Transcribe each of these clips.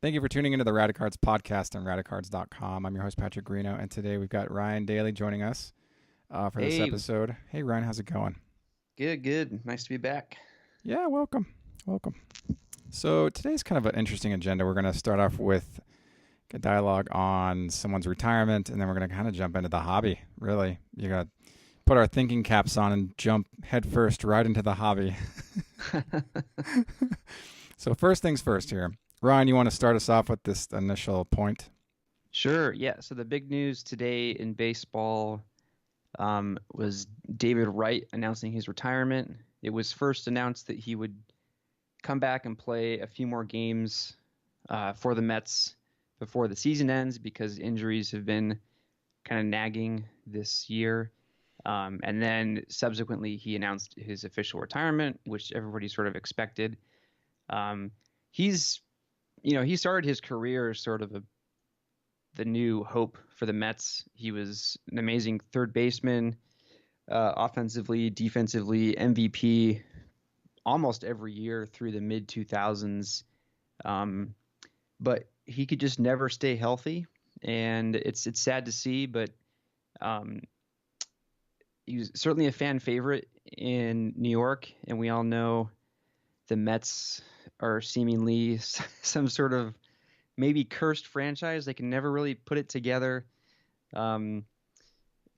Thank you for tuning into the Radicards podcast on radicards.com. I'm your host, Patrick Greeno, and today we've got Ryan Daly joining us for this Hey, episode. Hey, Ryan, how's it going? good. Nice to be back. Yeah, welcome. Welcome. So today's kind of an interesting agenda. We're going to start off with a dialogue on someone's retirement, and then we're going to kind of jump into the hobby, really. You're going to put our thinking caps on and jump headfirst right into the hobby. So first things first here. Ryan, you want to start us off with this initial point? Sure, yeah. So the big news today in baseball was David Wright announcing his retirement. It was first announced that he would come back and play a few more games for the Mets before the season ends because injuries have been kind of nagging this year. And then subsequently he announced his official retirement, which everybody sort of expected. He's he started his career as sort of the new hope for the Mets. He was an amazing third baseman, offensively, defensively, MVP almost every year through the mid 2000s. But he could just never stay healthy, and it's sad to see. But he was certainly a fan favorite in New York, and we all know the Mets are seemingly some sort of maybe cursed franchise. They can never really put it together.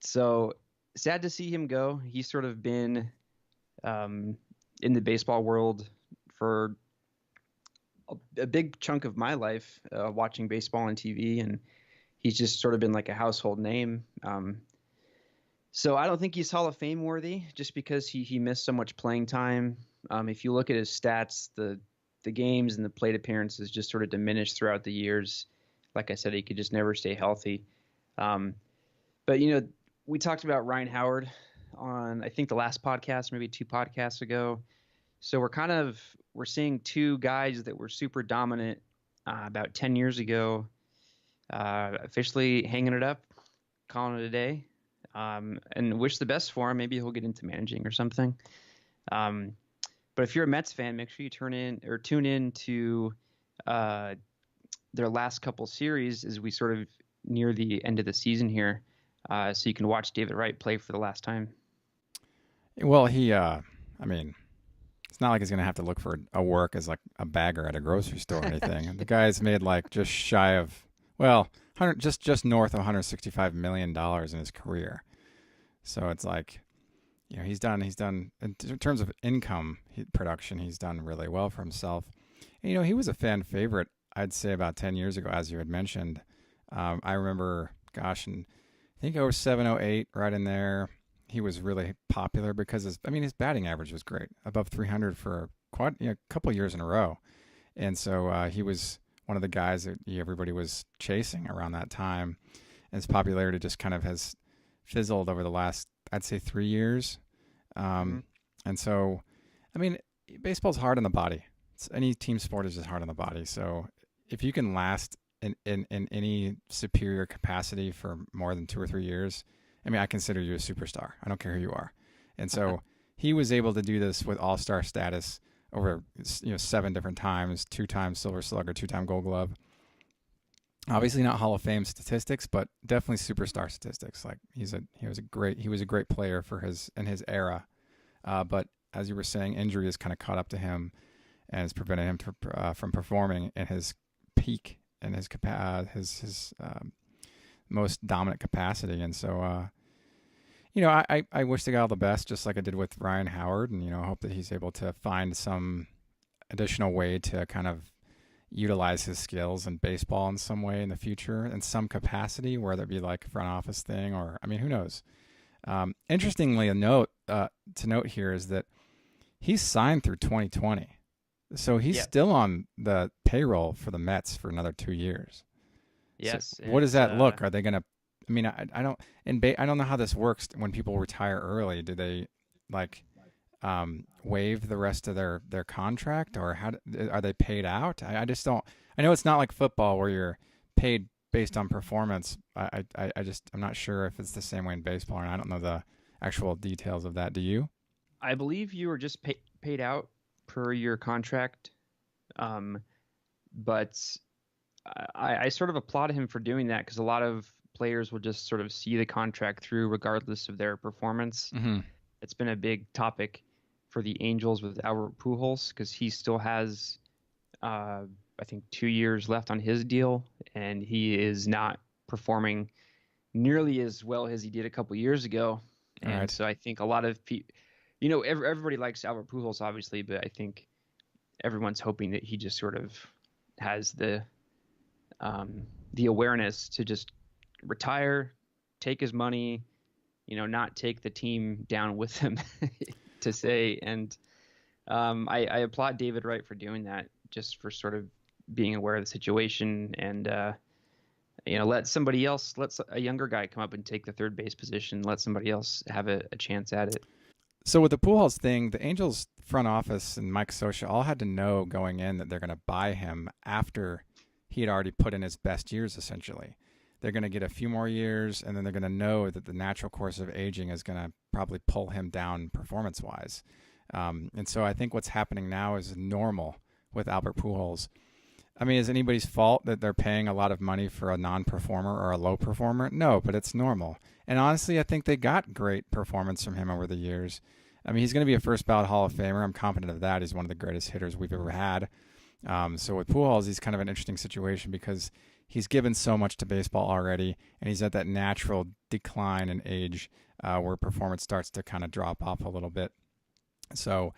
So sad to see him go. He's sort of been in the baseball world for a big chunk of my life, watching baseball on TV, and he's just sort of been like a household name. So I don't think he's Hall of Fame worthy just because he missed so much playing time. If you look at his stats, the games and the plate appearances just sort of diminished throughout the years. Like I said, he could just never stay healthy. But, we talked about Ryan Howard on, I think, the last podcast, maybe two podcasts ago. So we're seeing two guys that were super dominant about 10 years ago, officially hanging it up, calling it a day, and wish the best for him. Maybe he'll get into managing or something. But if you're a Mets fan, make sure you tune in to their last couple series as we sort of near the end of the season here, so you can watch David Wright play for the last time. Well, it's not like he's going to have to look for a work as like a bagger at a grocery store or anything. The guy's made like just shy of, well, just north of $165 million in his career. So it's like, he's done in terms of income production, he's done really well for himself. And, he was a fan favorite, I'd say about 10 years ago, as you had mentioned. I remember, gosh, and I think 07, 08, right in there, he was really popular because his batting average was great, above 300 for quite a couple years in a row. And so he was one of the guys that everybody was chasing around that time. And his popularity just kind of has fizzled over the last, I'd say, 3 years. And so, baseball's hard on the body. Any team sport is just hard on the body. So if you can last in any superior capacity for more than 2 or 3 years, I consider you a superstar. I don't care who you are. And so he was able to do this with all-star status over 7 different times, 2 times Silver Slugger, 2-time Gold Glove. Obviously not Hall of Fame statistics, but definitely superstar statistics. Like he was a great player for his era. But as you were saying, injury has kind of caught up to him and has prevented him from performing in his peak and his most dominant capacity. And so, I wish the guy all the best, just like I did with Ryan Howard, and I hope that he's able to find some additional way to kind of utilize his skills in baseball in some way in the future in some capacity, whether it be like a front office thing or, who knows. Interestingly, to note here is that he's signed through 2020. So he's still on the payroll for the Mets for another 2 years. Yes. So what does that look? Are they going to, I don't know how this works when people retire early. Do they waive the rest of their contract, or are they paid out? I just don't. I know it's not like football where you're paid based on performance. I'm not sure if it's the same way in baseball, and I don't know the actual details of that. Do you? I believe you were just paid out per your contract, but I sort of applaud him for doing that because a lot of players will just sort of see the contract through regardless of their performance. Hmm. It's been a big topic for the Angels with Albert Pujols because he still has, uh, I think, 2 years left on his deal, and he is not performing nearly as well as he did a couple years ago. All And right. so I think a lot of people, everybody likes Albert Pujols, obviously, but I think everyone's hoping that he just sort of has the awareness to just retire, take his money, not take the team down with him to say. And I applaud David Wright for doing that, just for sort of being aware of the situation and let somebody else, let a younger guy come up and take the third base position, let somebody else have a chance at it. So with the Pujols thing, the Angels front office and Mike Scioscia all had to know going in that they're going to buy him after he had already put in his best years, essentially. They're going to get a few more years, and then they're going to know that the natural course of aging is going to probably pull him down performance-wise. And so I think what's happening now is normal with Albert Pujols. I mean, is it anybody's fault that they're paying a lot of money for a non-performer or a low performer? No, but it's normal. And honestly, I think they got great performance from him over the years. I mean, he's going to be a first ballot Hall of Famer. I'm confident of that. He's one of the greatest hitters we've ever had. So with Pujols, he's kind of an interesting situation because he's given so much to baseball already, and he's at that natural decline in age where performance starts to kind of drop off a little bit. So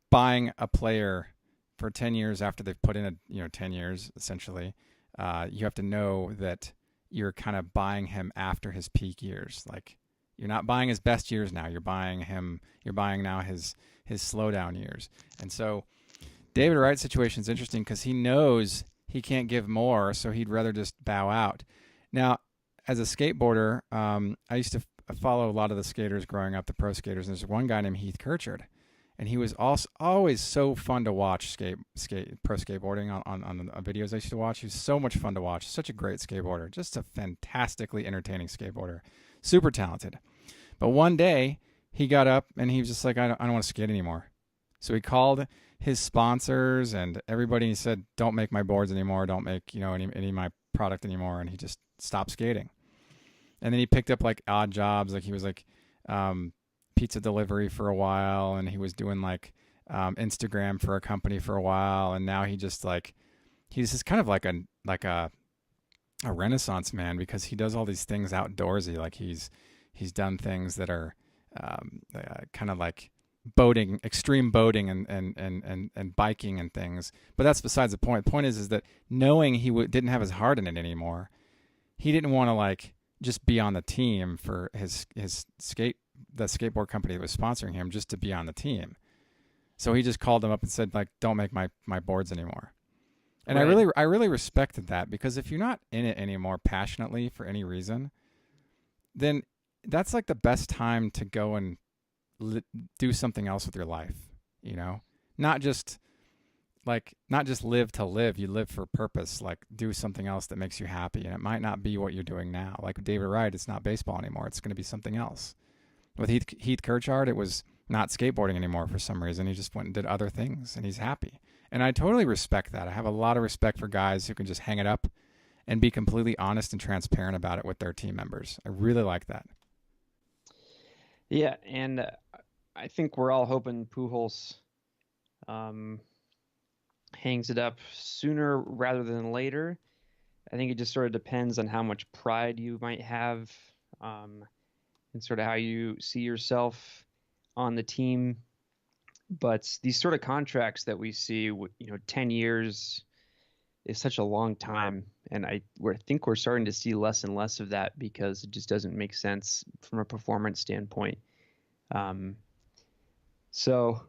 buying a player for 10 years after they've put in 10 years essentially, you have to know that you're kind of buying him after his peak years. Like, you're not buying his best years now. You're buying now his slowdown years. And so David Wright's situation is interesting because he knows he can't give more, so he'd rather just bow out. Now, as a skateboarder, I used to follow a lot of the skaters growing up, the pro skaters, and there's one guy named Heath Kirchard. And he was also always so fun to watch pro skateboarding on the videos I used to watch. He was so much fun to watch. Such a great skateboarder. Just a fantastically entertaining skateboarder. Super talented. But one day, he got up and he was just like, I don't want to skate anymore. So he called his sponsors and everybody and he said, don't make my boards anymore. Don't make any of my product anymore. And he just stopped skating. And then he picked up like odd jobs. Like he was like pizza delivery for a while, and he was doing like Instagram for a company for a while, and now he's just kind of like a renaissance man because he does all these things outdoorsy. Like he's done things that are kind of like boating, extreme boating, and biking and things. But that's besides the point. The point is that knowing he didn't have his heart in it anymore, he didn't want to like just be on the team for the skateboard company that was sponsoring him just to be on the team. So he just called them up and said, like, don't make my boards anymore. And Right. I really respected that because if you're not in it anymore passionately for any reason, then that's like the best time to go and do something else with your life, not just live to live. You live for purpose, like do something else that makes you happy. And it might not be what you're doing now. Like with David Wright, it's not baseball anymore. It's going to be something else. With Heath Kirchard, it was not skateboarding anymore for some reason. He just went and did other things, and he's happy. And I totally respect that. I have a lot of respect for guys who can just hang it up and be completely honest and transparent about it with their team members. I really like that. Yeah, and I think we're all hoping Pujols um, hangs it up sooner rather than later. I think it just sort of depends on how much pride you might have, and sort of how you see yourself on the team. But these sort of contracts that we see, 10 years is such a long time. And I think we're starting to see less and less of that because it just doesn't make sense from a performance standpoint. So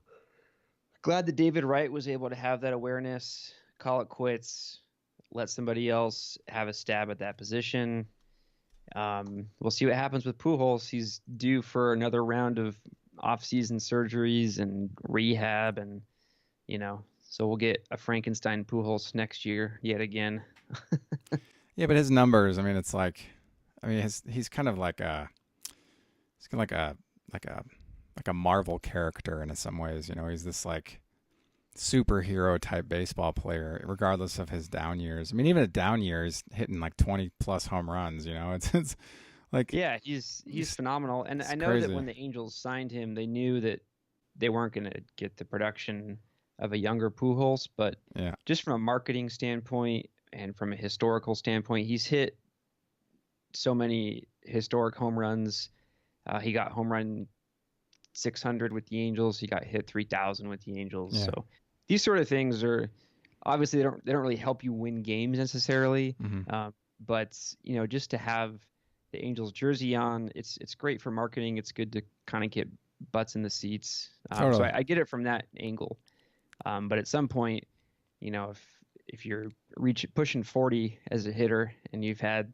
glad that David Wright was able to have that awareness, call it quits, let somebody else have a stab at that position. We'll see what happens with Pujols. He's due for another round of off-season surgeries and rehab, and so we'll get a Frankenstein Pujols next year yet again. Yeah, but his numbers, I mean, it's like, he's kind of like like a Marvel character in some ways. He's this like superhero type baseball player, regardless of his down years. I mean, even a down year, he's hitting like 20 plus home runs. You know, it's like Yeah, he's phenomenal. And it's I know that crazy. when the Angels signed him, they knew that they weren't going to get the production of a younger Pujols, but Yeah, just from a marketing standpoint and from a historical standpoint, he's hit so many historic home runs. He got home run 600 with the Angels. He got hit 3,000 with the Angels. yeah. So these sort of things are obviously they don't really help you win games necessarily. Hmm. But just to have the Angels jersey on, it's great for marketing. It's good to kind of get butts in the seats. So Totally. I get it from that angle. But at some point, if you're pushing 40 as a hitter and you've had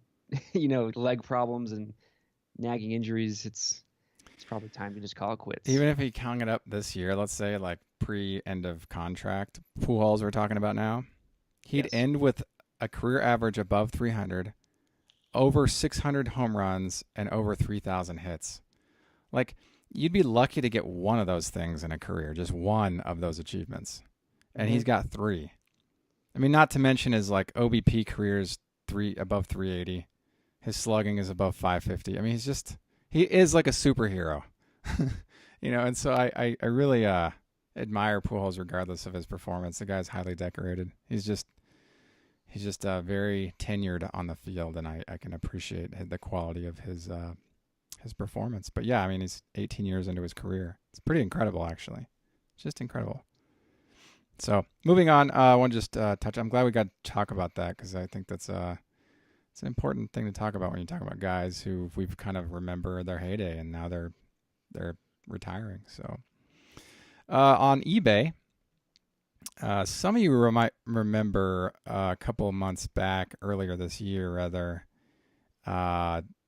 leg problems and nagging injuries, it's probably time to just call it quits. Even if he hung it up this year, let's say like pre-end of contract, Pujols we're talking about now, he'd Yes. end with a career average above 300, over 600 home runs, and over 3,000 hits. Like, you'd be lucky to get one of those things in a career, just one of those achievements. And he's got three. I mean, not to mention his like OBP career is above 380. His slugging is above 550. I mean, he is like a superhero. And so I really admire Pujols regardless of his performance. The guy's highly decorated. He's just very tenured on the field, and I can appreciate the quality of his performance. But yeah, I mean, he's 18 years into his career. It's pretty incredible, actually. It's just incredible. So moving on, I want to just touch. I'm glad we got to talk about that because I think that's it's an important thing to talk about when you talk about guys who we've kind of remember their heyday and now they're retiring. So on eBay, some of you might remember a couple of months back, earlier this year, rather,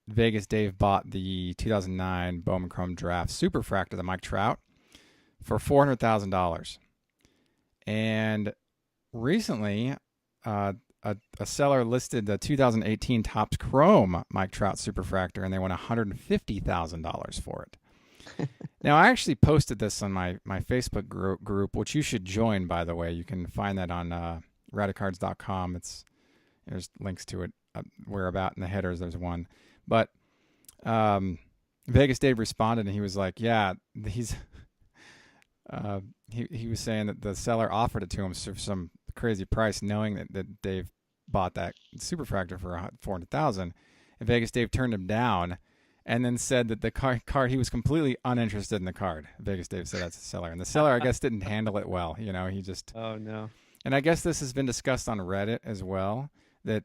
Vegas Dave bought the 2009 Bowman Chrome Draft Superfractor, the Mike Trout, for $400,000. And recently, a seller listed the 2018 Topps Chrome Mike Trout Superfractor, and they want $150,000 for it. Now, I actually posted this on my Facebook group, which you should join, by the way. You can find that on Radicards.com. There's links to it where about in the headers. There's one. But Vegas Dave responded, and he was like, yeah, he's he was saying that the seller offered it to him for some crazy price, knowing that Dave bought that Superfractor for $400,000, and Vegas Dave turned him down, and then said that the card he was completely uninterested in the card. Vegas Dave said that's the seller, and the seller I guess didn't handle it well. He just Oh no. And I guess this has been discussed on Reddit as well, that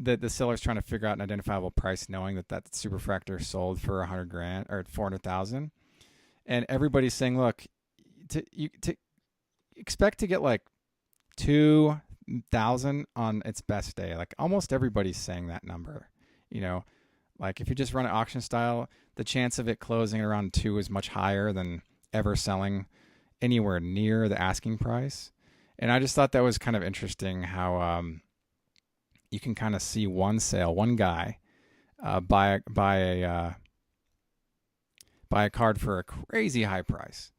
that the seller's trying to figure out an identifiable price, knowing that Superfractor sold for $100,000 or $400,000, and everybody's saying, look, to expect to get like 2,000 on its best day. Like almost everybody's saying that number. Like if you just run it auction style, the chance of it closing around 2 is much higher than ever selling anywhere near the asking price. And I just thought that was kind of interesting how you can kind of see one guy buy a card for a crazy high price,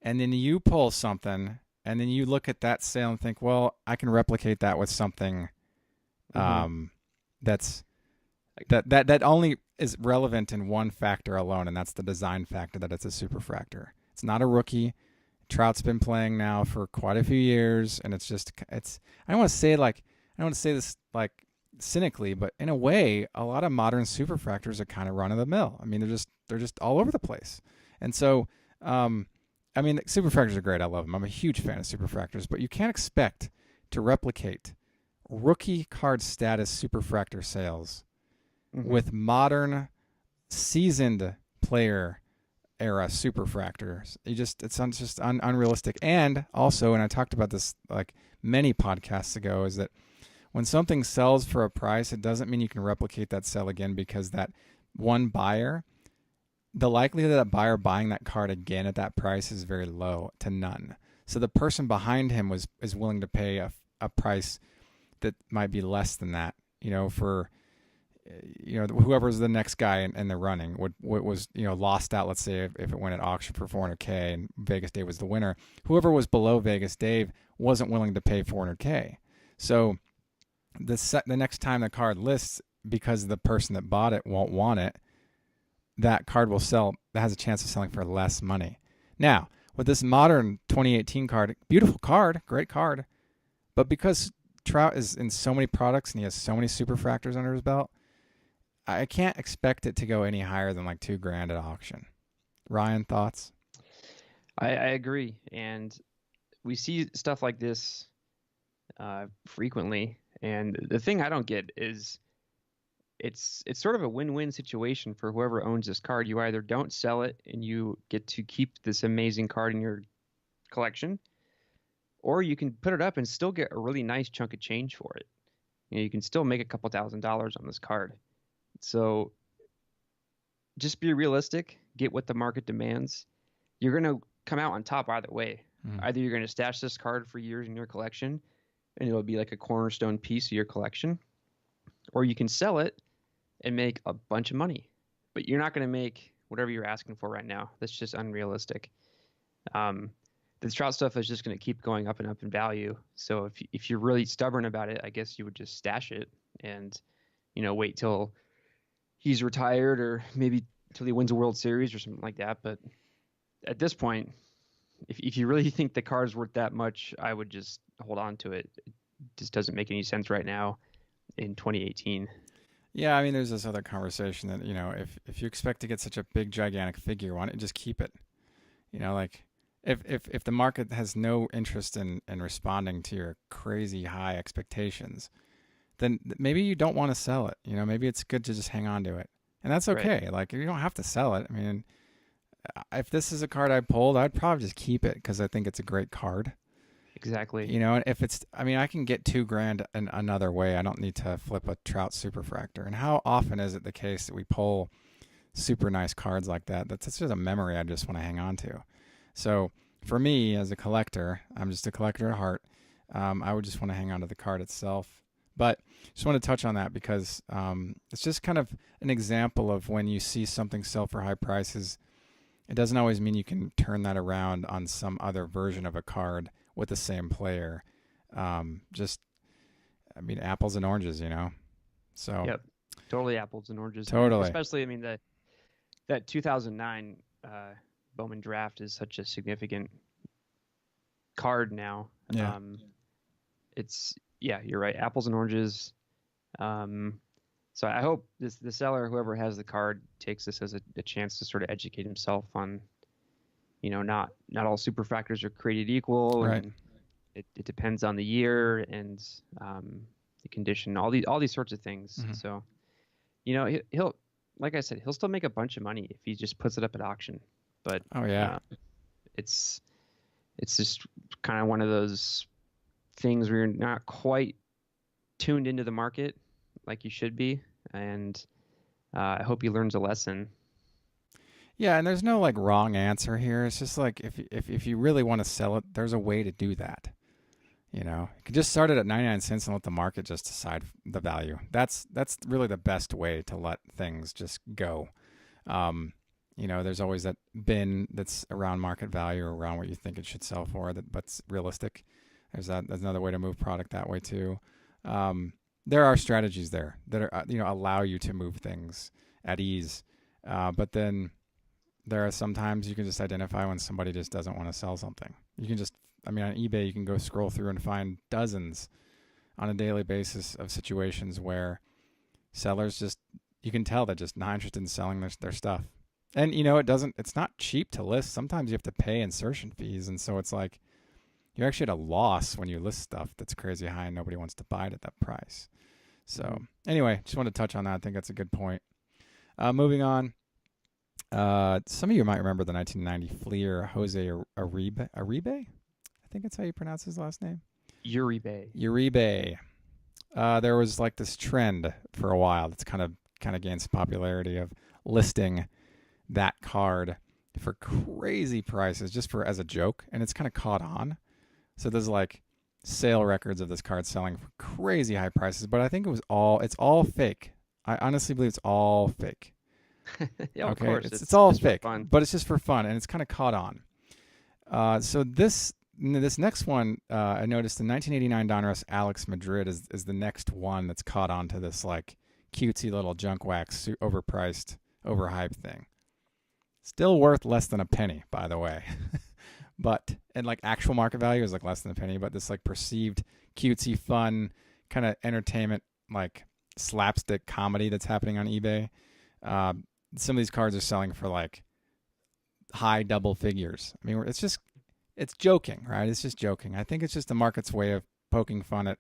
and then you pull something, and then you look at that sale and think, well, I can replicate that with something that's that only is relevant in one factor alone, and that's the design factor, that it's a Superfractor. It's not a rookie. Trout's been playing now for quite a few years, and it's I don't want to say this like cynically, but in a way, a lot of modern Superfractors are kind of run of the mill. I mean, they're just all over the place. And so, I mean, Superfractors are great. I love them. I'm a huge fan of Superfractors, but you can't expect to replicate rookie card status Superfractor sales with modern seasoned player era Superfractors. It's just unrealistic. And also, and I talked about this like many podcasts ago, is that when something sells for a price, it doesn't mean you can replicate that sell again, because that one buyer, the likelihood of that buyer buying that card again at that price is very low to none. So the person behind him is willing to pay a price that might be less than that, for whoever's the next guy in the running was lost out. Let's say if it went at auction for 400K and Vegas Dave was the winner, whoever was below Vegas Dave wasn't willing to pay 400K. So the next time the card lists, because the person that bought it won't want it, that card will sell. That has a chance of selling for less money. Now with this modern 2018 card, beautiful card, great card, but because Trout is in so many products and he has so many Superfractors under his belt, I can't expect it to go any higher than like $2,000 at auction. Ryan, thoughts? I agree, and we see stuff like this frequently. And the thing I don't get is it's sort of a win-win situation for whoever owns this card. You either don't sell it and you get to keep this amazing card in your collection, or you can put it up and still get a really nice chunk of change for it. You can still make a couple $1,000s on this card. So just be realistic, get what the market demands. You're going to come out on top either way. Either you're going to stash this card for years in your collection and it'll be like a cornerstone piece of your collection, or you can sell it and make a bunch of money. But you're not going to make whatever you're asking for right now. That's just unrealistic. The Trout stuff is just going to keep going up and up in value. So if you're really stubborn about it, I guess you would just stash it and wait till he's retired, or maybe till he wins a World Series or something like that. But at this point, if you really think the card's worth that much, I would just hold on to it. It just doesn't make any sense right now in 2018. Yeah, I mean, there's this other conversation that, if you expect to get such a big, gigantic figure, why don't you just keep it? Like if the market has no interest in responding to your crazy high expectations, then maybe you don't want to sell it. Maybe it's good to just hang on to it. And that's okay. Right. Like, you don't have to sell it. I mean, if this is a card I pulled, I'd probably just keep it because I think it's a great card. Exactly. And if I can get $2,000 in another way. I don't need to flip a Trout Superfractor. And how often is it the case that we pull super nice cards like that? That's just a memory I just want to hang on to. So for me as a collector, I'm just a collector at heart. I would just want to hang on to the card itself. But just want to touch on that because it's just kind of an example of when you see something sell for high prices, it doesn't always mean you can turn that around on some other version of a card with the same player. Apples and oranges, So yep, totally apples and oranges. Totally. Especially, that 2009 Bowman draft is such a significant card now. Yeah. You're right. Apples and oranges. So I hope the seller, whoever has the card, takes this as a chance to sort of educate himself on, not all Superfractors are created equal. Right. And it depends on the year and the condition, all these sorts of things. Mm-hmm. So, he'll, like I said, he'll still make a bunch of money if he just puts it up at auction. But it's just kind of one of those things where you're not quite tuned into the market like you should be, and I hope he learns a lesson. Yeah, and there's no wrong answer here. It's just like if you really want to sell it, there's a way to do that. You can just start it at 99 cents and let the market just decide the value. That's really the best way to let things just go. There's always that bin that's around market value or around what you think it should sell for, but's realistic. There's another way to move product that way too. There are strategies there that are allow you to move things at ease, but then there are sometimes you can just identify when somebody just doesn't want to sell something. You can just on eBay you can go scroll through and find dozens on a daily basis of situations where sellers you can tell they're just not interested in selling their stuff. And it's not cheap to list. Sometimes you have to pay insertion fees, and so it's like you're actually at a loss when you list stuff that's crazy high and nobody wants to buy it at that price. So anyway, just want to touch on that. I think that's a good point. Moving on. Some of you might remember the 1990 Fleer Jose Uribe. I think that's how you pronounce his last name. Uribe. There was this trend for a while that's kind of gained some popularity of listing that card for crazy prices just as a joke, and it's kind of caught on. So there's sale records of this card selling for crazy high prices, but I think it's all fake. I honestly believe it's all fake. Yeah, of Okay, course. it's all Just for fake, fun. but it's just for fun, and it's kind of caught on. So this next one, I noticed the 1989 Donruss Alex Madrid is the next one that's caught on to this like cutesy little junk wax, overpriced, overhyped thing. Still worth less than a penny, by the way. But and like actual market value is like less than a penny, but this like perceived cutesy fun kind of entertainment like slapstick comedy that's happening on eBay. Uh, some of these cards are selling for like high double figures. I mean, it's joking, right? It's just joking. I think it's just the market's way of poking fun at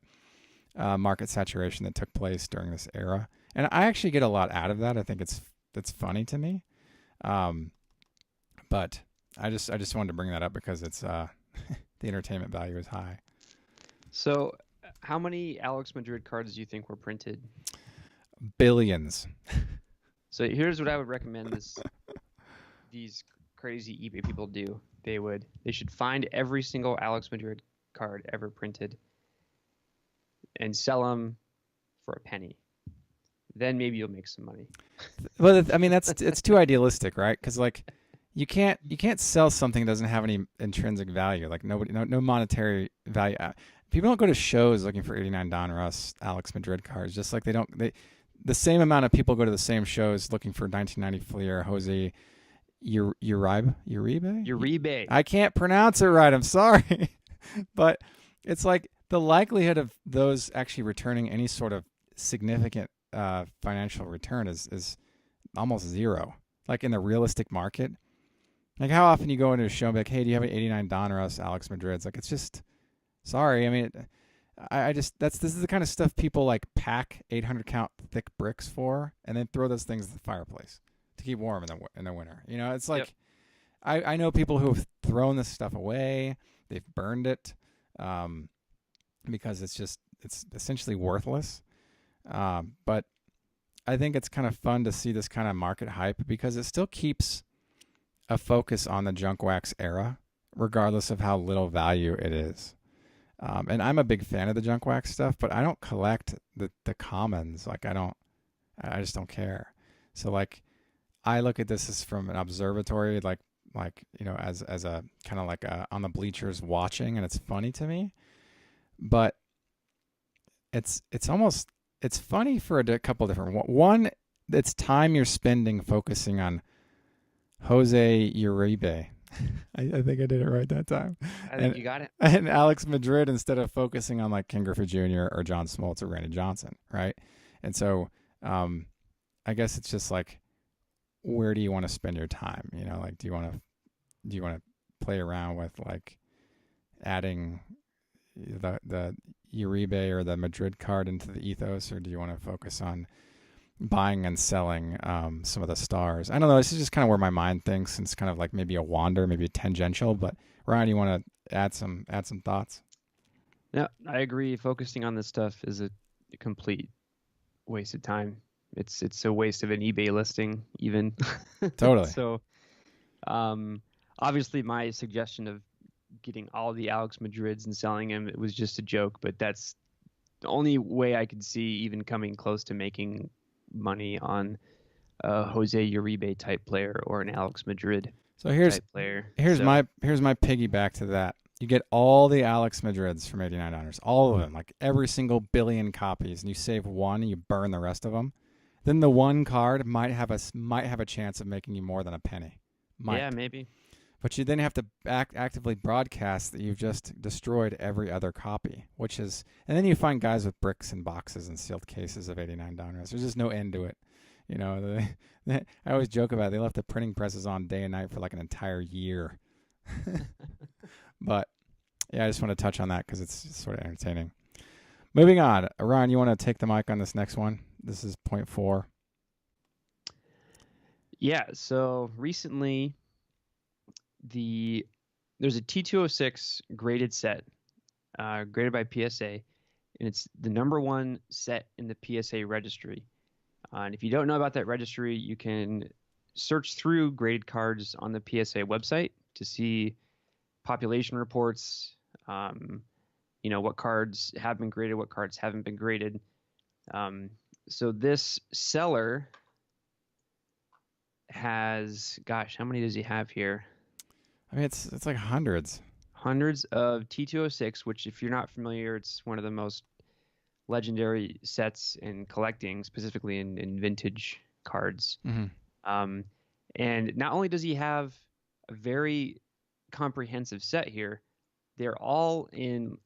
market saturation that took place during this era, and I actually get a lot out of that. I think it's funny to me, but I just wanted to bring that up because it's the entertainment value is high. So, how many Alex Madrid cards do you think were printed? Billions. So here's what I would recommend these crazy eBay people do. They should find every single Alex Madrid card ever printed and sell them for a penny. Then maybe you'll make some money. Well, I mean it's too idealistic, right? Because like you can't sell something that doesn't have any intrinsic value. Like no monetary value. People don't go to shows looking for 89 Donruss Alex Madrid cards. Just like the same amount of people go to the same shows looking for 1990 Fleer Jose Uribe. I can't pronounce it right. I'm sorry, but it's like the likelihood of those actually returning any sort of significant financial return is almost zero. Like in the realistic market, like how often you go into a show and be like, hey, do you have an 89 Donruss Alex Madrid? It's like it's just sorry. I mean, I just this is the kind of stuff people like pack 800 count thick bricks for, and then throw those things in the fireplace to keep warm in the winter. You know, it's like I know people who have thrown this stuff away. They've burned it because it's essentially worthless. But I think it's kind of fun to see this kind of market hype because it still keeps a focus on the junk wax era, regardless of how little value it is. And I'm a big fan of the junk wax stuff, but I don't collect the commons. Like I just don't care. So like I look at this as from an observatory, like you know, as a kind of like on the bleachers watching, and it's funny to me. But it's funny for a couple different. One, it's time you're spending focusing on Jose Uribe. I think I did it right that time. I think you got it. And Alex Madrid instead of focusing on like Ken Griffey Jr. or John Smoltz or Randy Johnson, right? And so I guess it's just like, where do you want to spend your time? You know, like do you want to play around with like adding the Uribe or the Madrid card into the ethos, or do you want to focus on buying and selling some of the stars? I don't know. This is just kind of where my mind thinks, and it's kind of like maybe a wander, maybe a tangential. But Ryan, you want to add some thoughts? Yeah, I agree. Focusing on this stuff is a complete waste of time. It's a waste of an eBay listing, even. Totally. So, obviously, my suggestion of getting all the Alex Madrids and selling them, it was just a joke. But that's the only way I could see even coming close to making money on a Jose Uribe type player or an Alex Madrid type player. Here's my piggyback to that. You get all the Alex Madrids from $89, all of them, like every single billion copies, and you save one and you burn the rest of them. Then the one card might have a chance of making you more than a penny. Yeah, maybe. But you then have to actively broadcast that you've just destroyed every other copy, and then you find guys with bricks and boxes and sealed cases of 89 Donruss. There's just no end to it. You know, I always joke about it. They left the printing presses on day and night for like an entire year. But yeah, I just want to touch on that because it's sort of entertaining. Moving on. Ryan, you want to take the mic on this next one? This is point 4. Yeah, so recently there's a T206 graded set, graded by PSA, and it's the #1 set in the PSA registry. And if you don't know about that registry, you can search through graded cards on the PSA website to see population reports, what cards have been graded, what cards haven't been graded. So this seller has, gosh, how many does he have here? I mean, it's like hundreds. Hundreds of T206, which if you're not familiar, it's one of the most legendary sets in collecting, specifically in vintage cards. Mm-hmm. Um, and not only does he have a very comprehensive set here, they're all in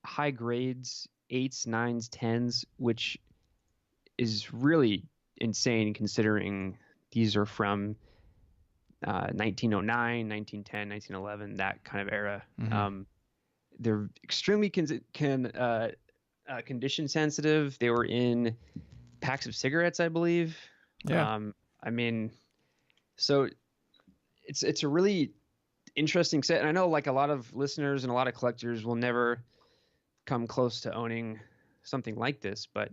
high grades, eights, nines, tens, which is really insane considering these are from 1909, 1910, 1911, that kind of era. Mm-hmm. They're extremely condition sensitive. They were in packs of cigarettes, I believe. Yeah. I mean, so it's a really interesting set, and I know like a lot of listeners and a lot of collectors will never come close to owning something like this, but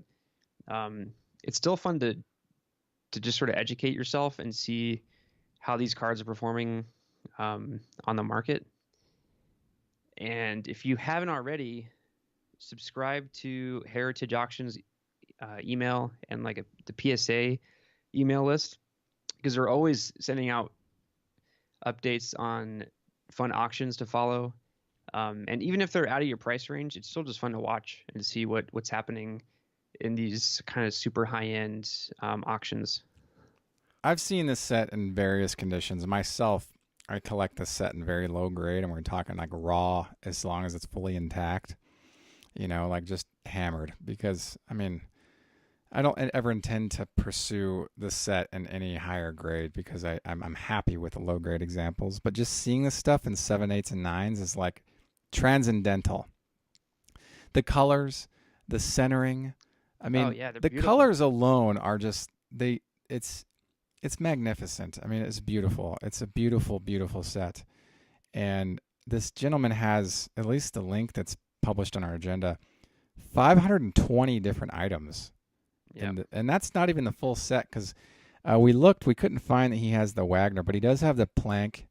it's still fun to just sort of educate yourself and see how these cards are performing on the market. And if you haven't already, subscribe to Heritage Auctions email and like the PSA email list, because they're always sending out updates on fun auctions to follow. And even if they're out of your price range, it's still just fun to watch and to see what's happening in these kind of super high-end auctions. I've seen this set in various conditions. Myself, I collect this set in very low grade, and we're talking like raw as long as it's fully intact. Like just hammered. Because, I mean, I don't ever intend to pursue the set in any higher grade because I'm happy with the low grade examples. But just seeing this stuff in 7, 8s, and 9s is like transcendental. The colors, the centering. I mean, Yeah, they're the beautiful. colors alone are just it's magnificent. I mean, it's beautiful. It's a beautiful, beautiful set. And this gentleman has, at least the link that's published on our agenda, 520 different items. Yeah. And that's not even the full set because we looked, we couldn't find that he has the Wagner, but he does have the Plank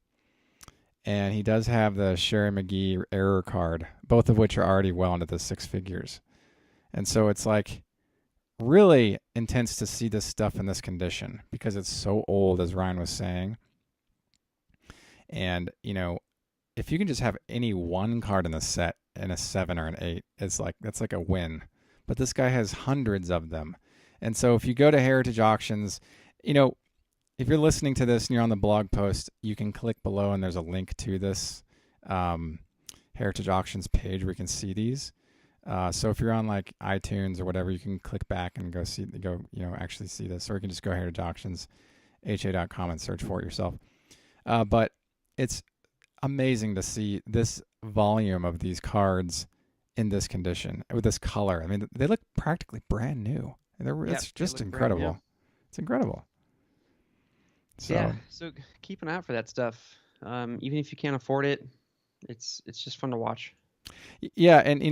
and he does have the Sherry McGee error card, both of which are already well into the six figures. And so it's like really intense to see this stuff in this condition because it's so old, as Ryan was saying. And, if you can just have any one card in the set in a 7 or an 8, that's like a win. But this guy has hundreds of them. And so if you go to Heritage Auctions, if you're listening to this and you're on the blog post, you can click below and there's a link to this Heritage Auctions page where you can see these. So if you're on like iTunes or whatever, you can click back and actually see this, or you can just go Heritage Auctions, ha.com and search for it yourself. But it's amazing to see this volume of these cards in this condition with this color. I mean, they look practically brand new. It's just incredible. It's incredible. So keep an eye out for that stuff. Even if you can't afford it, it's just fun to watch. Yeah, and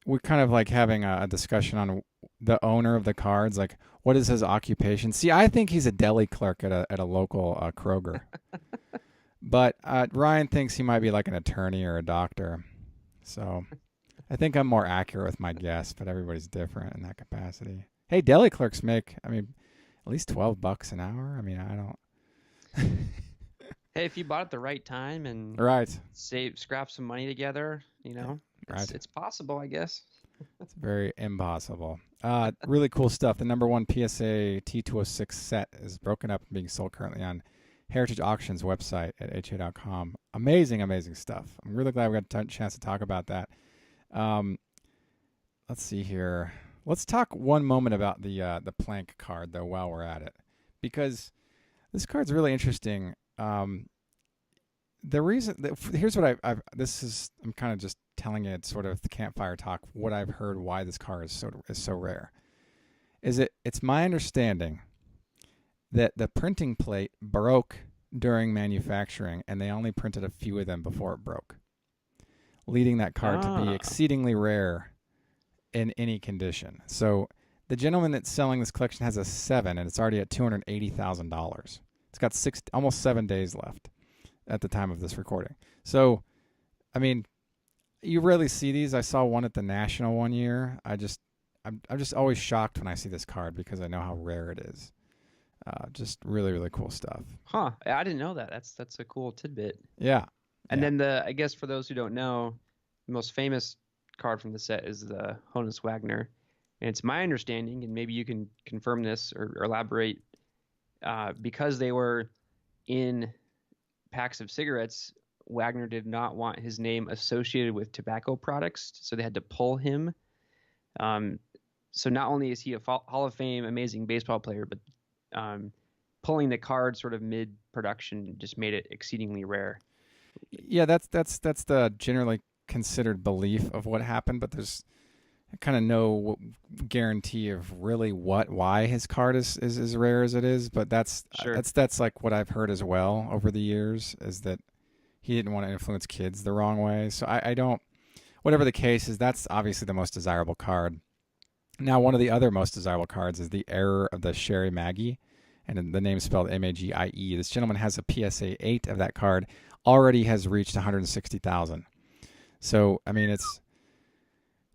we're kind of like having a discussion on the owner of the cards, like what is his occupation? See, I think he's a deli clerk at a local Kroger, but Ryan thinks he might be like an attorney or a doctor. So I think I'm more accurate with my guess, but everybody's different in that capacity. Hey, deli clerks make, I mean, at least $12 an hour. I mean, I don't. Hey, if you bought at the right time and right, scrap some money together, it's possible, I guess. It's very impossible. Really cool stuff. The number one PSA T206 set is broken up and being sold currently on Heritage Auctions website at ha.com. Amazing, amazing stuff. I'm really glad we got a chance to talk about that. Let's see here. Let's talk one moment about the Plank card, though, while we're at it, because this card's really interesting. The reason here's what I'm kind of just telling it sort of the campfire talk. What I've heard why this card is so rare is it's my understanding that the printing plate broke during manufacturing and they only printed a few of them before it broke, leading that card to be exceedingly rare in any condition. So the gentleman that's selling this collection has a 7 and it's already at $280,000. It's got almost 7 days left at the time of this recording. So, I mean, you rarely see these. I saw one at the National one year. I'm just always shocked when I see this card because I know how rare it is. Just really, really cool stuff. Huh. I didn't know that. That's a cool tidbit. Yeah. And Yeah. then I guess for those who don't know, the most famous card from the set is the Honus Wagner. And it's my understanding, and maybe you can confirm this or elaborate, because they were in packs of cigarettes, Wagner did not want his name associated with tobacco products, so they had to pull him. So not only is he a Hall of Fame amazing baseball player, but pulling the card sort of mid-production just made it exceedingly rare. Yeah, that's the generally considered belief of what happened, but there's kind of no guarantee of really why his card is as rare as it is. But that's Sure. that's like what I've heard as well over the years, is that he didn't want to influence kids the wrong way. So I don't. Whatever the case is, that's obviously the most desirable card. Now, one of the other most desirable cards is the Error of the Sherry Maggie, and the name is spelled Magie. This gentleman has a PSA 8 of that card, already has reached 160,000. So, I mean,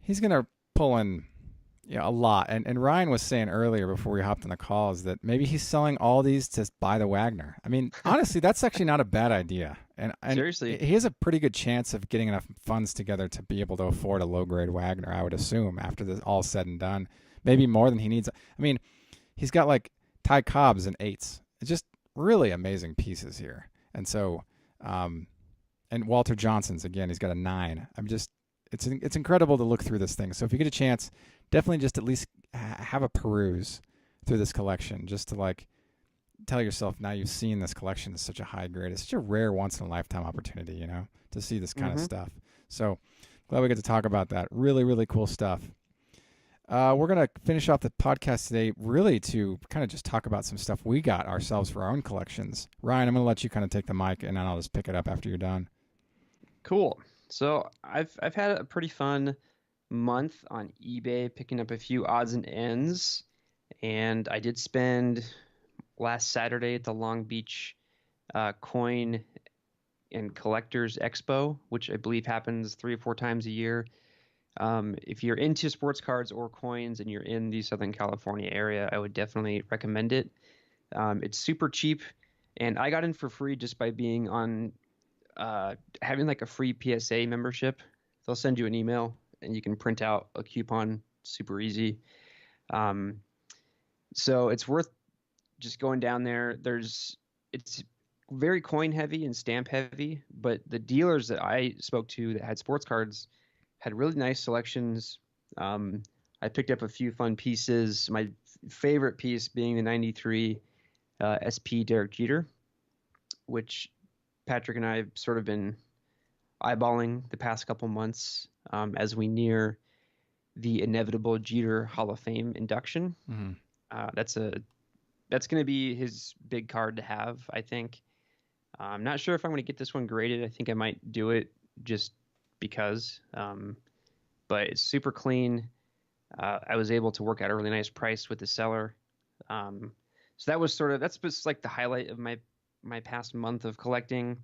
he's going to pull in a lot. And Ryan was saying earlier before we hopped on the call is that maybe he's selling all these to buy the Wagner. I mean, honestly, that's actually not a bad idea. And Seriously. he has a pretty good chance of getting enough funds together to be able to afford a low-grade Wagner, I would assume, after this all said and done. Maybe more than he needs. I mean, he's got like Ty Cobb's and 8s. It's just really amazing pieces here. And so, and Walter Johnson's, again, he's got a 9. It's incredible to look through this thing. So if you get a chance, definitely just at least have a peruse through this collection, just to like tell yourself now you've seen this collection is such a high grade. It's such a rare once in a lifetime opportunity, to see this kind of stuff. So glad we get to talk about that. Really, really cool stuff. We're going to finish off the podcast today really to kind of just talk about some stuff we got ourselves for our own collections. Ryan, I'm going to let you kind of take the mic, and then I'll just pick it up after you're done. Cool. So I've had a pretty fun month on eBay picking up a few odds and ends, and I did spend last Saturday at the Long Beach Coin and Collectors Expo, which I believe happens 3 or 4 times a year. If you're into sports cards or coins and you're in the Southern California area, I would definitely recommend it. It's super cheap, and I got in for free just by being on having like a free PSA membership. They'll send you an email and you can print out a coupon, super easy. So it's worth just going down there. It's very coin heavy and stamp heavy, but the dealers that I spoke to that had sports cards had really nice selections. I picked up a few fun pieces. My favorite piece being the 93 SP Derek Jeter, which Patrick and I have sort of been eyeballing the past couple months as we near the inevitable Jeter Hall of Fame induction. Mm-hmm. That's going to be his big card to have, I think. I'm not sure if I'm going to get this one graded. I think I might do it just because. But it's super clean. I was able to work out a really nice price with the seller. So that's just like the highlight of my past month of collecting.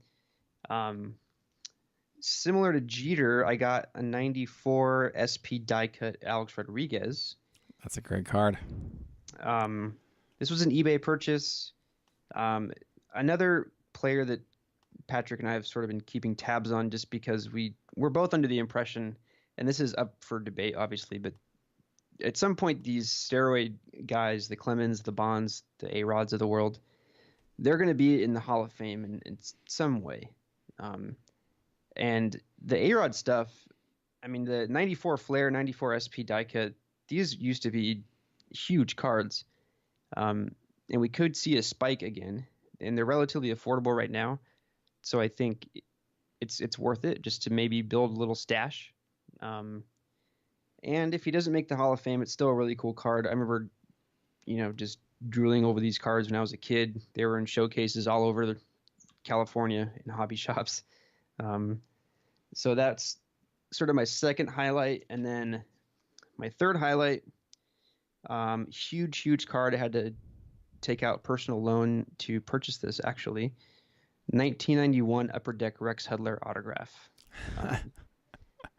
Similar to Jeter, I got a 94 SP die cut Alex Rodriguez. That's a great card. This was an eBay purchase. Another player that Patrick and I have sort of been keeping tabs on just because we're both under the impression, and this is up for debate, obviously, but at some point these steroid guys, the Clemens, the Bonds, the A-Rods of the world, they're going to be in the Hall of Fame in some way. And the A-Rod stuff, I mean, the 94 Flair, 94 SP die cut, these used to be huge cards. And we could see a spike again, and they're relatively affordable right now. So I think it's worth it just to maybe build a little stash. And if he doesn't make the Hall of Fame, it's still a really cool card. I remember, just drooling over these cards when I was a kid. They were in showcases all over California in hobby shops. So that's sort of my second highlight. And then my third highlight, huge card. I had to take out personal loan to purchase this, actually. 1991 Upper Deck Rex Hudler autograph.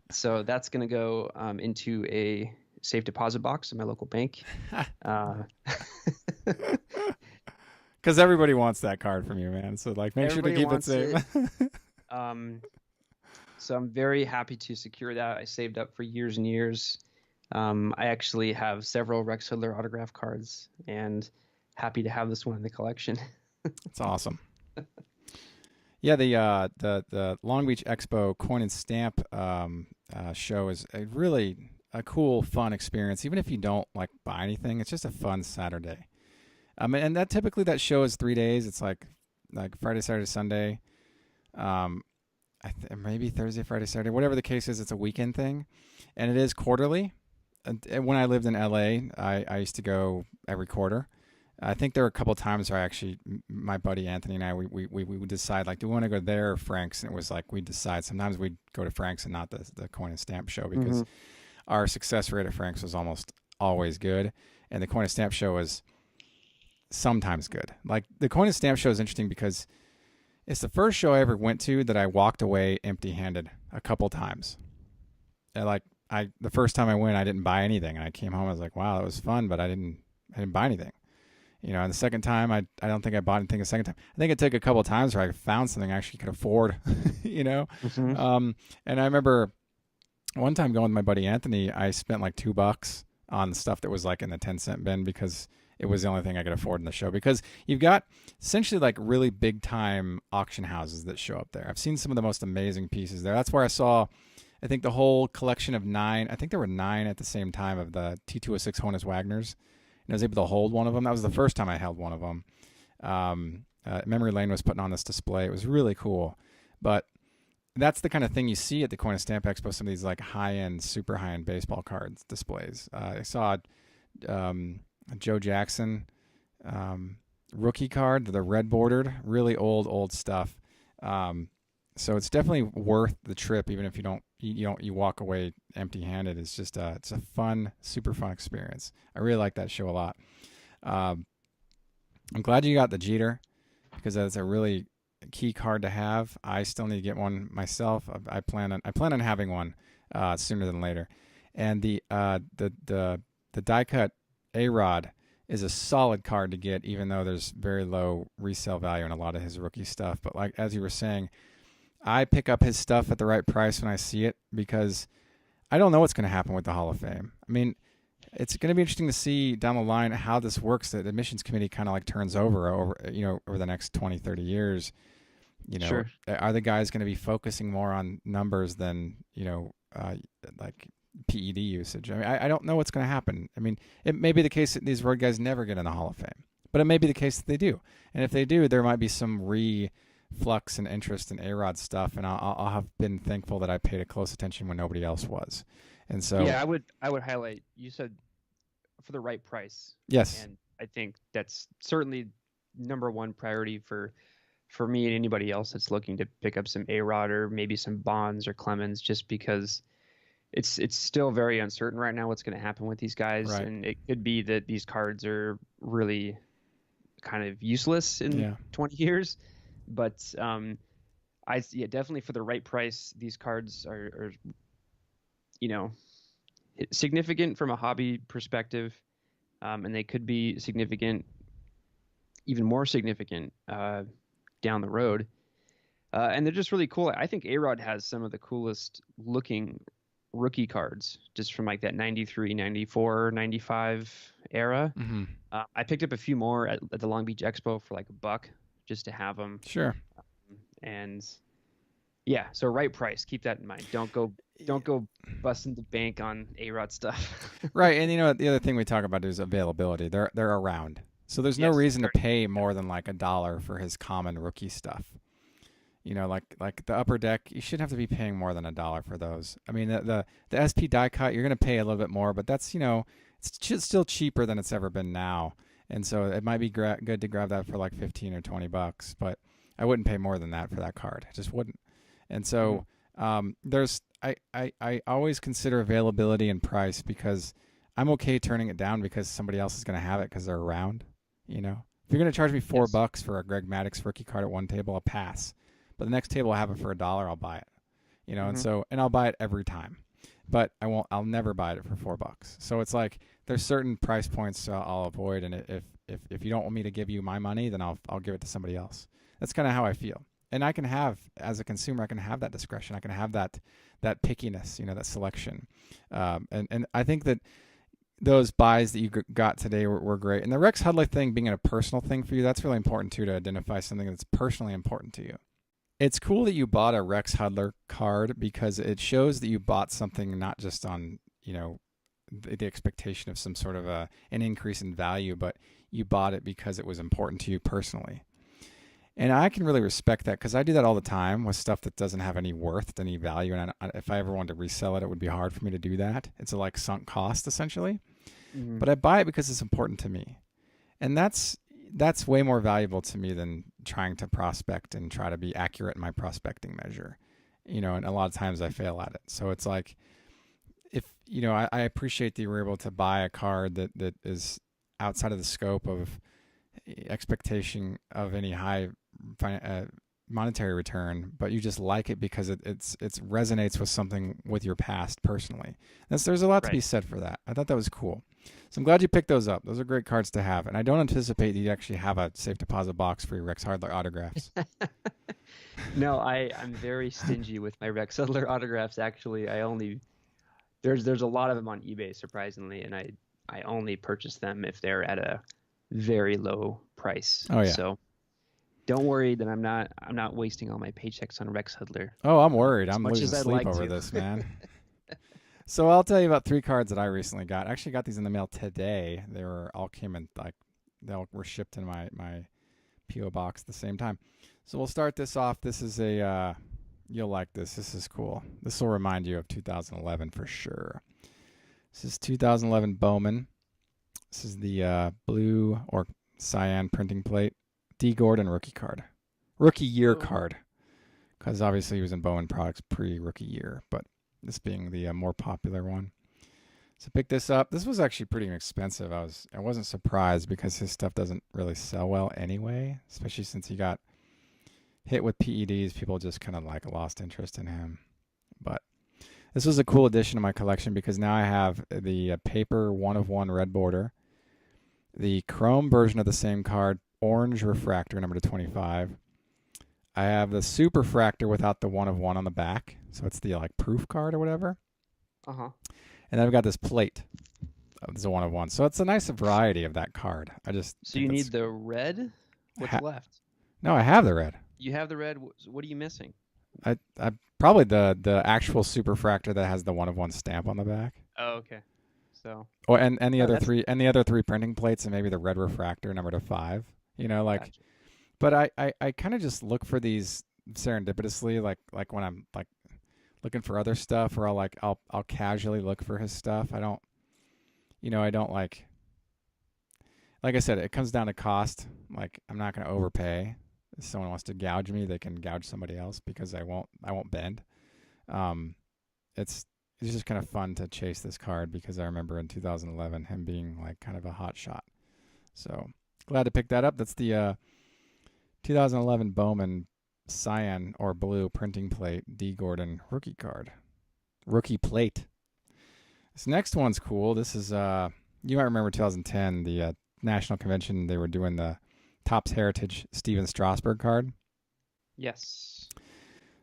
So that's going to go into a safe deposit box in my local bank. Uh, Because everybody wants that card from you, man. So like, make sure to everybody keep it wants safe. it. Um, so I'm very happy to secure that. I saved up for years and years. I actually have several Rex Hudler autograph cards, and happy to have this one in the collection. It's awesome. Yeah, the Long Beach Expo coin and stamp show is a cool, fun experience. Even if you don't like buy anything, it's just a fun Saturday. And that typically that show is 3 days. It's like Friday, Saturday, Sunday. Maybe Thursday, Friday, Saturday, whatever the case is. It's a weekend thing, and it is quarterly. And when I lived in LA, I used to go every quarter. I think there were a couple of times where my buddy Anthony and I, we would decide, like, do we want to go there or Frank's? And it was like, we'd decide. Sometimes we'd go to Frank's and not the coin and stamp show, because our success rate at Frank's was almost always good. And the coin and stamp show was sometimes good. Like, the coin and stamp show is interesting because it's the first show I ever went to that I walked away empty-handed a couple times. And the first time I went, I didn't buy anything. And I came home, I was like, wow, that was fun, but I didn't buy anything. And the second time, I don't think I bought anything the second time. I think it took a couple of times where I found something I actually could afford, And I remember one time going with my buddy Anthony, I spent like $2 on stuff that was like in the 10-cent bin, because it was the only thing I could afford in the show. Because you've got essentially like really big time auction houses that show up there. I've seen some of the most amazing pieces there. That's where I saw, I think, the whole collection of 9. I think there were 9 at the same time of the T206 Honus Wagners. And I was able to hold one of them. That was the first time I held one of them. Memory Lane was putting on this display. It was really cool. But that's the kind of thing you see at the Coin and Stamp Expo, some of these like high-end, super high-end baseball cards displays. I saw Joe Jackson rookie card, the red bordered, really old stuff. So it's definitely worth the trip, even if you walk away empty-handed. It's just it's a fun, super fun experience. I really like that show a lot. I'm glad you got the Jeter, because that's a really key card to have. I still need to get one myself. I plan on having one sooner than later. And the die cut A-Rod is a solid card to get, even though there's very low resale value in a lot of his rookie stuff. But like as you were saying, I pick up his stuff at the right price when I see it, because I don't know what's going to happen with the Hall of Fame. I mean, it's going to be interesting to see down the line how this works. The admissions committee kind of like turns over the next 20, 30 years. Sure. Are the guys going to be focusing more on numbers than, like PED usage? I mean, I don't know what's going to happen. I mean, it may be the case that these road guys never get in the Hall of Fame, but it may be the case that they do. And if they do, there might be some flux and interest in A-Rod stuff, and I'll have been thankful that I paid a close attention when nobody else was. And so yeah, I would highlight, you said for the right price. Yes. And I think that's certainly number one priority for me and anybody else that's looking to pick up some A-Rod or maybe some Bonds or Clemens, just because it's still very uncertain right now what's going to happen with these guys. Right. And it could be that these cards are really kind of useless in 20 years. But definitely for the right price, these cards are significant from a hobby perspective, and they could be significant, even more significant down the road. And they're just really cool. I think A-Rod has some of the coolest looking rookie cards, just from like that 93, 94, 95 era. Mm-hmm. I picked up a few more at the Long Beach Expo for like $1, just to have them. Sure. And yeah, so right price. Keep that in mind. Don't go busting the bank on A-Rod stuff. Right. And the other thing we talk about is availability. They're around. So there's no reason to pay more than like $1 for his common rookie stuff. Like the upper deck, you shouldn't have to be paying more than $1 for those. I mean, the SP die cut, you're going to pay a little bit more, but that's, it's still cheaper than it's ever been now. And so it might be good to grab that for like $15 or $20, but I wouldn't pay more than that for that card. I just wouldn't. And so I always consider availability and price, because I'm okay turning it down because somebody else is going to have it because they're around. If you're going to charge me $4 for a Greg Maddux rookie card at one table, I'll pass. But the next table will have it for $1, I'll buy it. And I'll buy it every time. but I'll never buy it for $4. So it's like there's certain price points I'll avoid, and if you don't want me to give you my money, then I'll give it to somebody else. That's kind of how I feel. And I can have, as a consumer, I can have that discretion. I can have that pickiness, that selection. And I think that those buys that you got today were great. And the Rex Hudler thing being a personal thing for you, that's really important too, to identify something that's personally important to you. It's cool that you bought a Rex Hudler card because it shows that you bought something not just on, the expectation of some sort of an increase in value, but you bought it because it was important to you personally. And I can really respect that because I do that all the time with stuff that doesn't have any worth, any value. And if I ever wanted to resell it, it would be hard for me to do that. It's like sunk cost, essentially. Mm-hmm. But I buy it because it's important to me. And that's way more valuable to me than trying to prospect and try to be accurate in my prospecting measure. And a lot of times I fail at it. So it's like, if, I appreciate that you were able to buy a card that is outside of the scope of expectation of any high monetary return, but you just like it because it resonates with something with your past personally. There's a lot to be said for that. I thought that was cool. So I'm glad you picked those up. Those are great cards to have. And I don't anticipate that you actually have a safe deposit box for your Rex Hudler autographs. No, I'm very stingy with my Rex Hudler autographs. Actually, there's a lot of them on eBay, surprisingly, and I only purchase them if they're at a very low price. Oh yeah. So don't worry that I'm not wasting all my paychecks on Rex Hudler. Oh, I'm worried. I'm losing sleep over this, man. So I'll tell you about 3 cards that I recently got. I actually got these in the mail today. They all came in they were shipped in my PO box at the same time. So we'll start this off. This is you'll like this. This is cool. This will remind you of 2011 for sure. This is 2011 Bowman. This is the blue or cyan printing plate. D. Gordon rookie card. Rookie year card. Because obviously he was in Bowman products pre-rookie year, but this being the more popular one. So pick this up. This was actually pretty expensive. I wasn't surprised because his stuff doesn't really sell well anyway, especially since he got hit with PEDs. People just kind of lost interest in him. But this was a cool addition to my collection because now I have the paper 1/1 red border, the chrome version of the same card, orange refractor number to 25. I have the Superfractor without the 1/1 on the back, so it's the proof card or whatever. Uh-huh. And then I've got this plate. It's a 1/1, so it's a nice variety of that card. So you need the red. What's left? No, I have the red. You have the red. What are you missing? I probably the actual Superfractor that has the 1/1 stamp on the back. Oh, okay. So. Oh, and the other three printing plates, and maybe the red refractor number to 5. Gotcha. But I kind of just look for these serendipitously, like when I'm looking for other stuff, or I'll casually look for his stuff. I don't like I said, it comes down to cost. I'm not going to overpay. If someone wants to gouge me, they can gouge somebody else because I won't bend. It's just kind of fun to chase this card because I remember in 2011 him being kind of a hot shot. So glad to pick that up. That's the 2011 Bowman cyan or blue printing plate D. Gordon rookie card. Rookie plate. This next one's cool. This is you might remember 2010, the National Convention, they were doing the Topps Heritage Steven Strasburg card. Yes.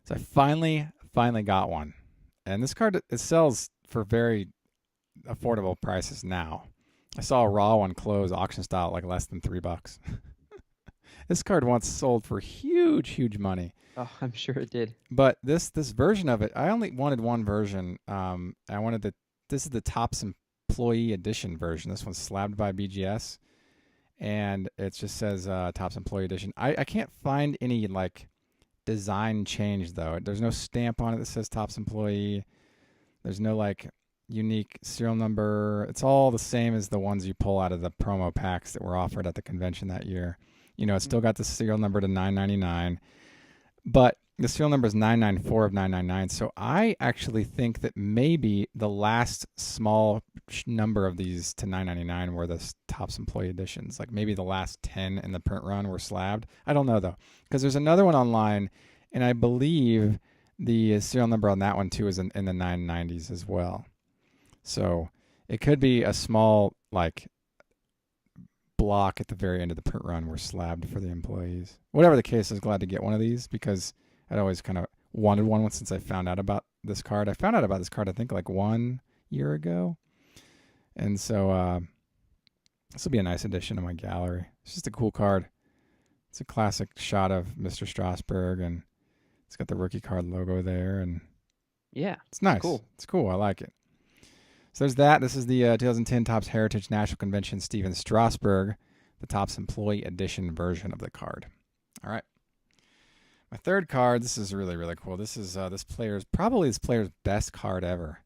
So I finally got one. And this card, it sells for very affordable prices now. I saw a raw one close auction style at less than $3. This card once sold for huge money. Oh, I'm sure it did. But this version of it, I only wanted one version. This is the Topps Employee Edition version. This one's slabbed by BGS, and it just says Topps Employee Edition. I can't find any design change though. There's no stamp on it that says Topps Employee. There's no unique serial number. It's all the same as the ones you pull out of the promo packs that were offered at the convention that year. It's still got the serial number to 999, but the serial number is 994 of 999. So I actually think that maybe the last small number of these to 999 were the Topps Employee Editions. Maybe the last 10 in the print run were slabbed. I don't know though, because there's another one online, and I believe The serial number on that one too is in the 990s as well. So it could be a small like block at the very end of the print run were slabbed for the employees. Whatever the case, I was glad to get one of these because I'd always kind of wanted one since I found out about this card. I found out about this card I think like 1 year ago. And so this will be a nice addition to my gallery. It's just a cool card. It's a classic shot of Mr. Strasburg, and it's got the rookie card logo there, and yeah, it's nice. Cool. It's cool. I like it. So there's that. This is the 2010 Topps Heritage National Convention Steven Strasburg, the Topps Employee Edition version of the card. All right. My third card, this is really, really cool. This is this player's best card ever.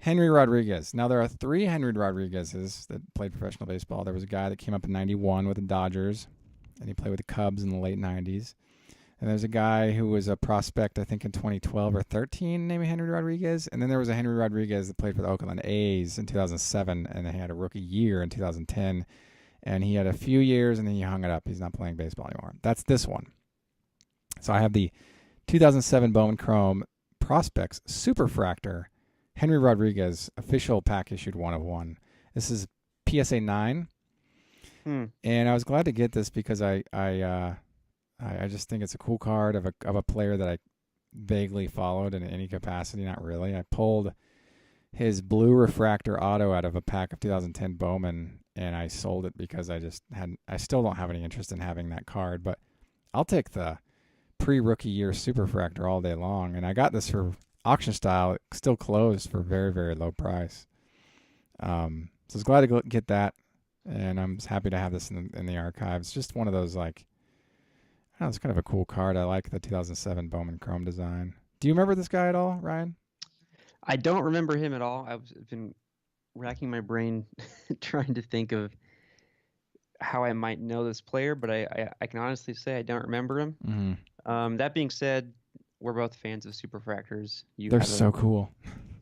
Henry Rodriguez. Now, there are 3 Henry Rodriguezes that played professional baseball. There was a guy that came up in 91 with the Dodgers, and he played with the Cubs in the late 90s. And there's a guy who was a prospect, I think, in 2012 or 13 named Henry Rodriguez. And then there was a Henry Rodriguez that played for the Oakland A's in 2007, and he had a rookie year in 2010. And he had a few years, and then he hung it up. He's not playing baseball anymore. That's this one. So I have the 2007 Bowman Chrome Prospects Superfractor Henry Rodriguez official pack issued 1 of 1. This is PSA 9. And I was glad to get this because I just think it's a cool card of a player that I vaguely followed in any capacity, not really. I pulled his blue refractor auto out of a pack of 2010 Bowman, and I sold it because I still don't have any interest in having that card, but I'll take the pre-rookie year Superfractor all day long, and I got this for auction style. It's still closed for very, very low price. So I was glad to get that, and I'm just happy to have this in the archives. Just one of those, like, I don't know, it's kind of a cool card. I like the 2007 Bowman Chrome design. Do you remember this guy at all, Ryan? I don't remember him at all. I've been racking my brain trying to think of how I might know this player, but I can honestly say I don't remember him. Mm-hmm. That being said, we're both fans of Superfractors. They're so cool.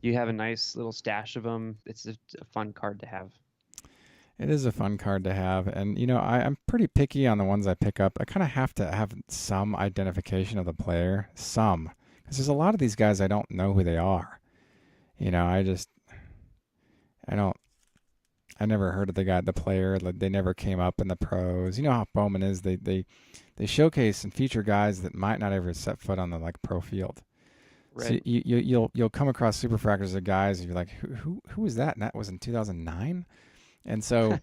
You have a nice little stash of them. It's a fun card to have. It is a fun card to have. And, you know, I'm pretty picky on the ones I pick up. I kind of have to have some identification of the player. Some. Because there's a lot of these guys I don't know who they are. You know, I never heard of the player. They never came up in the pros. You know how Bowman is. They showcase and feature guys that might not ever set foot on the pro field. Right. So you'll come across Superfractors of guys and you're like, who is that? And that was in 2009. And so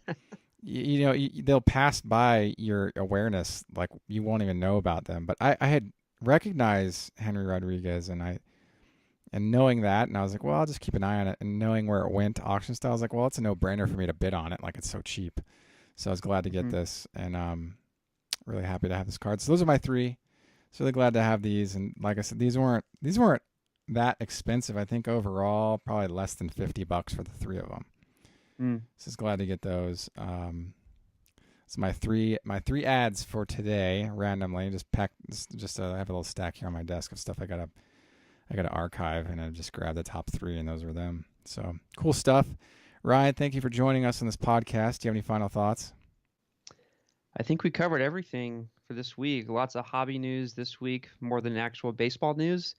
they'll pass by your awareness, like you won't even know about them. But I had recognized Henry Rodriguez, and knowing that, and I was like, well, I'll just keep an eye on it. And knowing where it went to auction style, I was like, well, it's a no-brainer for me to bid on it. Like, it's so cheap. So I was glad to get this, and really happy to have this card. So those are my 3. So really glad to have these. And like I said, these weren't that expensive. I think overall, probably less than $50 for the 3 of them. So just glad to get those. So my three ads for today, randomly, I have a little stack here on my desk of stuff I gotta archive, and I just grabbed the top 3, and those were them. So cool stuff. Ryan, thank you for joining us on this podcast. Do you have any final thoughts? I think we covered everything for this week. Lots of hobby news this week, more than actual baseball news.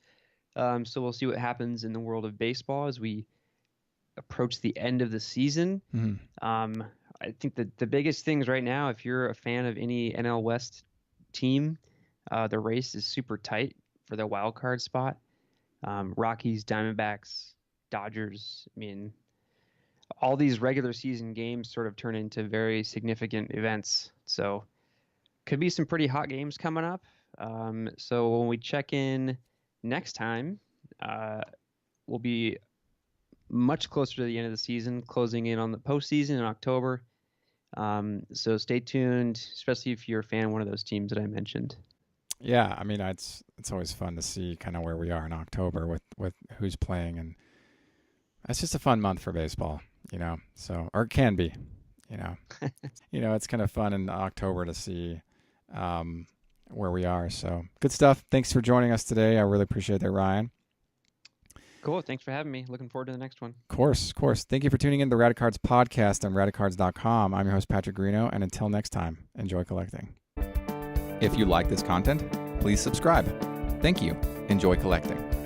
So we'll see what happens in the world of baseball as we approach the end of the season. Mm-hmm. I think that the biggest things right now, if you're a fan of any NL West team, the race is super tight for the wild card spot. Rockies, Diamondbacks, Dodgers. I mean, all these regular season games sort of turn into very significant events. So could be some pretty hot games coming up. So when we check in next time, we'll be much closer to the end of the season, closing in on the postseason in October. So stay tuned, especially if you're a fan of one of those teams that I mentioned. Yeah, I mean, it's always fun to see kind of where we are in October with who's playing, and it's just a fun month for baseball, you know. So, or it can be, you know. It's kind of fun in October to see where we are. So, good stuff. Thanks for joining us today. I really appreciate that, Ryan. Cool. Thanks for having me. Looking forward to the next one. Of course. Thank you for tuning in to the Radicards podcast on Radicards.com. I'm your host, Patrick Greeno, and until next time, enjoy collecting. If you like this content, please subscribe. Thank you. Enjoy collecting.